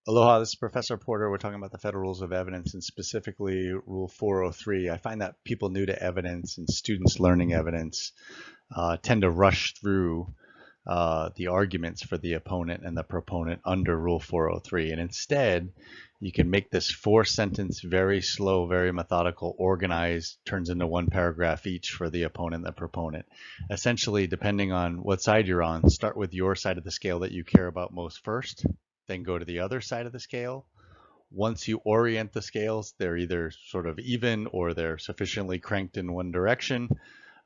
Aloha, this is Professor Porter. We're talking about the Federal Rules of Evidence and specifically Rule 403. I find that people new to evidence and students learning evidence tend to rush through the arguments for the opponent and the proponent under Rule 403. And instead, you can make this four-sentence, very slow, very methodical, organized, turns into one paragraph each for the opponent and the proponent. Essentially, depending on what side you're on, start with your side of the scale that you care about most first, then go to the other side of the scale. Once you orient the scales, they're either sort of even or they're sufficiently cranked in one direction.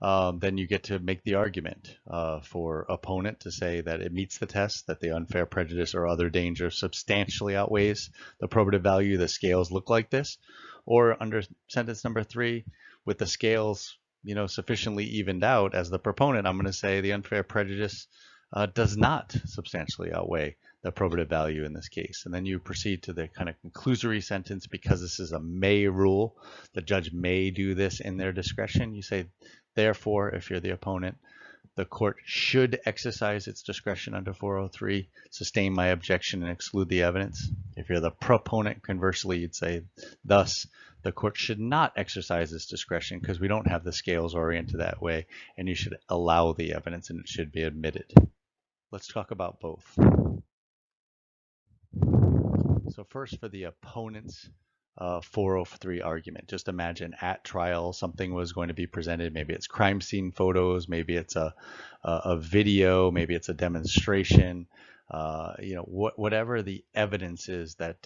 Then you get to make the argument for opponent to say that it meets the test, that the unfair prejudice or other danger substantially outweighs the probative value. The scales look like this. Or under sentence number 3, with the scales, sufficiently evened out, as the proponent, I'm going to say the unfair prejudice does not substantially outweigh the probative value in this case. And then you proceed to the kind of conclusory sentence. Because this is a may rule, the judge may do this in their discretion. You say, therefore, if you're the opponent, the court should exercise its discretion under 403, sustain my objection and exclude the evidence. If you're the proponent, conversely, you'd say, thus, the court should not exercise its discretion because we don't have the scales oriented that way, and you should allow the evidence and it should be admitted. Let's talk about both. So first, for the opponent's 403 argument. Just imagine at trial something was going to be presented. Maybe it's crime scene photos, maybe it's a video, maybe it's a demonstration. Whatever the evidence is that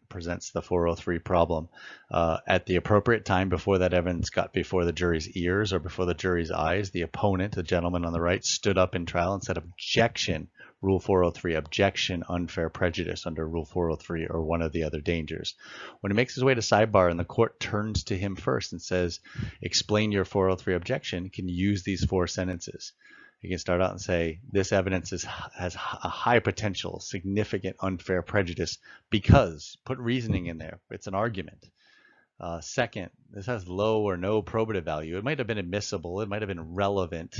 presents the 403 problem, at the appropriate time before that evidence got before the jury's ears or before the jury's eyes, the opponent, the gentleman on the right, stood up in trial and said, objection, Rule 403, objection, unfair prejudice under Rule 403 or one of the other dangers. When he makes his way to sidebar and the court turns to him first and says, explain your 403 objection, he can use these 4 sentences. You can start out and say, this evidence has a high potential, significant unfair prejudice because, put reasoning in there, it's an argument. Second, this has low or no probative value. It might have been admissible, it might have been relevant.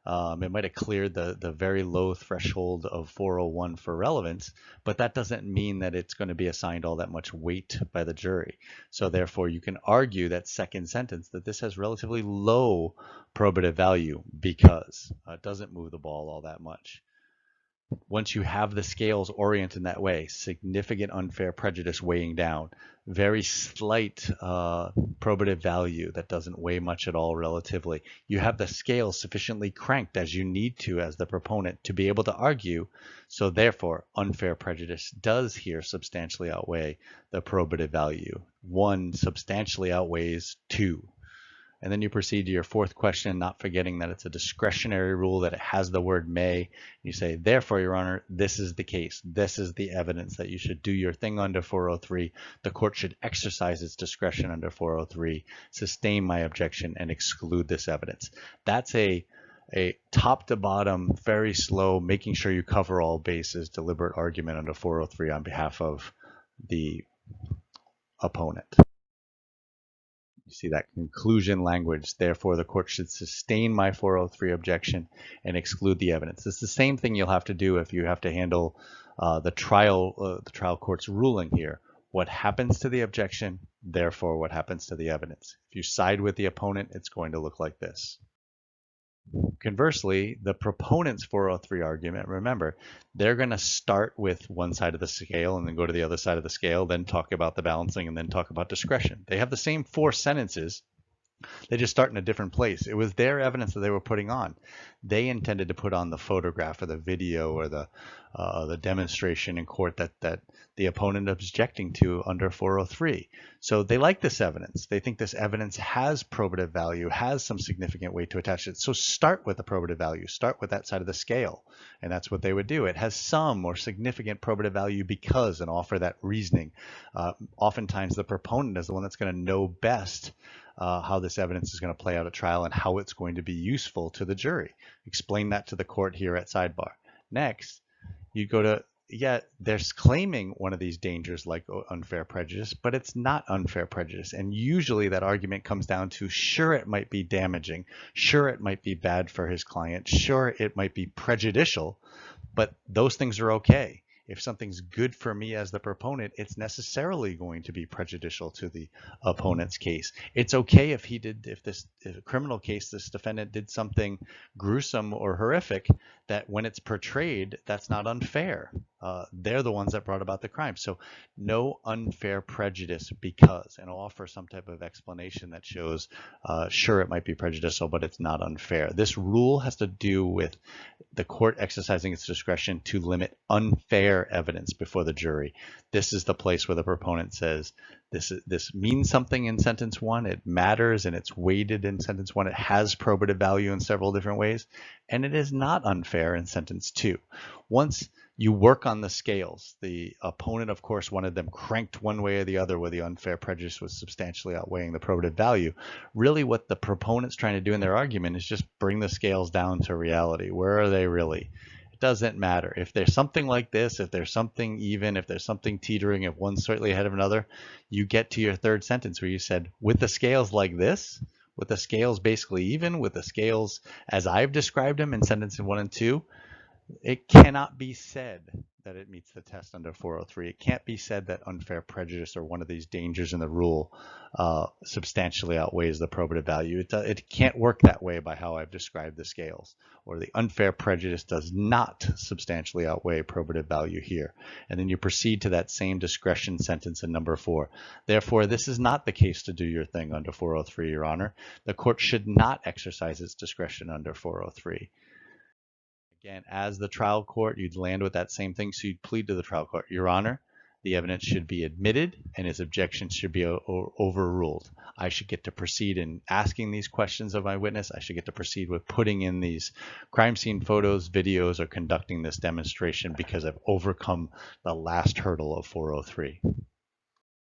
It might have cleared the very low threshold of 401 for relevance, but that doesn't mean that it's going to be assigned all that much weight by the jury. So therefore, you can argue that second sentence that this has relatively low probative value because it doesn't move the ball all that much. Once you have the scales oriented in that way, significant unfair prejudice weighing down, very slight probative value that doesn't weigh much at all relatively, you have the scales sufficiently cranked as you need to as the proponent to be able to argue. So therefore, unfair prejudice does here substantially outweigh the probative value. 1 substantially outweighs 2. And then you proceed to your 4th question, not forgetting that it's a discretionary rule, that it has the word may. You say, therefore, Your Honor, this is the case. This is the evidence that you should do your thing under 403. The court should exercise its discretion under 403, sustain my objection, and exclude this evidence. That's a top to bottom, very slow, making sure you cover all bases, deliberate argument under 403 on behalf of the opponent. You see that conclusion language. Therefore, the court should sustain my 403 objection and exclude the evidence. It's the same thing you'll have to do if you have to handle the trial court's ruling here. What happens to the objection? Therefore, what happens to the evidence? If you side with the opponent, it's going to look like this. Conversely, the proponent's 403 argument, remember, they're going to start with one side of the scale and then go to the other side of the scale, then talk about the balancing, and then talk about discretion. They have the same 4 sentences. They just start in a different place. It was their evidence that they were putting on. They intended to put on the photograph or the video or the demonstration in court that the opponent is objecting to under 403. So they like this evidence. They think this evidence has probative value, has some significant weight to attach to it. So start with the probative value. Start with that side of the scale. And that's what they would do. It has some or significant probative value because, and offer that reasoning. Oftentimes the proponent is the one that's going to know best how this evidence is going to play out at trial and how it's going to be useful to the jury. Explain that to the court here at sidebar. Next, you go to, they're claiming one of these dangers like unfair prejudice, but it's not unfair prejudice. And usually that argument comes down to, sure, it might be damaging. Sure, it might be bad for his client. Sure, it might be prejudicial, but those things are okay. If something's good for me as the proponent, it's necessarily going to be prejudicial to the opponent's case. It's okay if if a criminal case, this defendant did something gruesome or horrific, that when it's portrayed, that's not unfair. They're the ones that brought about the crime. So no unfair prejudice because, and I'll offer some type of explanation that shows, sure, it might be prejudicial, but it's not unfair. This rule has to do with the court exercising its discretion to limit unfair evidence before the jury. This is the place where the proponent says, this means something in sentence one, it matters, and it's weighted in sentence one, it has probative value in several different ways, and it is not unfair in sentence two. Once you work on the scales, the opponent, of course, wanted them cranked one way or the other where the unfair prejudice was substantially outweighing the probative value. Really what the proponent's trying to do in their argument is just bring the scales down to reality. Where are they really? It doesn't matter. If there's something like this, if there's something even, if there's something teetering, if one's slightly ahead of another, you get to your third sentence where you said, with the scales like this, with the scales basically even, with the scales as I've described them in sentences 1 and 2, it cannot be said that it meets the test under 403. It can't be said that unfair prejudice or one of these dangers in the rule substantially outweighs the probative value. It can't work that way by how I've described the scales. Or the unfair prejudice does not substantially outweigh probative value here. And then you proceed to that same discretion sentence in number 4. Therefore, this is not the case to do your thing under 403, Your Honor. The court should not exercise its discretion under 403. Again, as the trial court, you'd land with that same thing. So you'd plead to the trial court, Your Honor, the evidence should be admitted and his objections should be overruled. I should get to proceed in asking these questions of my witness. I should get to proceed with putting in these crime scene photos, videos, or conducting this demonstration because I've overcome the last hurdle of 403.